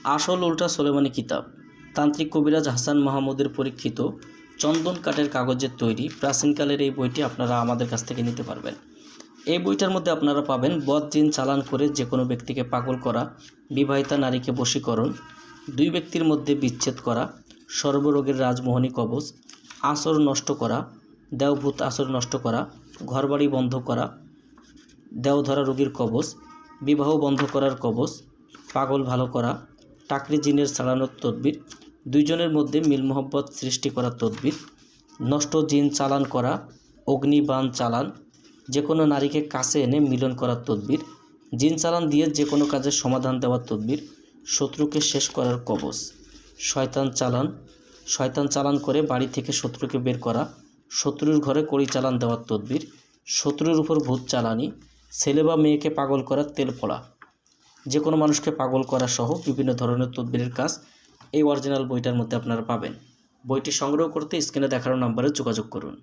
আসল উল্টা সোলেমানি কিতাব, তান্ত্রিক কবিরাজ হাসান মাহমুদের পরীক্ষিত চন্দন কাঠের কাগজের তৈরি প্রাচীনকালের এই বইটি আপনারা আমাদের কাছ থেকে নিতে পারবেন। এই বইটার মধ্যে আপনারা পাবেন বদ জিন চালান করে যে কোনো ব্যক্তিকে পাগল করা, বিবাহিতা নারীকে বশীকরণ, দুই ব্যক্তির মধ্যে বিচ্ছেদ করা, সর্বরোগের রাজমোহনী কবচ, আসর নষ্ট করা, দেওভূত আসর নষ্ট করা, ঘরবাড়ি বন্ধ করা, দেওধরা রোগীর কবচ, বিবাহ বন্ধ করার কবচ, পাগল ভালো করা, টাকরি জিনের ছাড়ানোর তদবির, দুইজনের মধ্যে মিল মোহব্বত সৃষ্টি করার তদবির, নষ্ট জিন চালান করা, অগ্নিবাণ চালান, যে কোনো নারীকে কাছে এনে মিলন করার তদবির, জিন চালান দিয়ে যে কোনো কাজের সমাধান দেওয়ার তদবির, শত্রুকে শেষ করার কবচ, শয়তান চালান করে বাড়ি থেকে শত্রুকে বের করা, শত্রুর ঘরে কড়ি চালান দেওয়ার তদবির, শত্রুর উপর ভূত চালানি, ছেলে বা মেয়েকে পাগল করার তেল পড়া, যে কোনো মানুষকে পাগল করা সহ বিভিন্ন ধরনের তদবিরের কাজ এই অরিজিনাল বইটার মধ্যে আপনারা পাবেন। বইটি সংগ্রহ করতে স্ক্রিনে দেখানো নম্বরে যোগাযোগ করুন।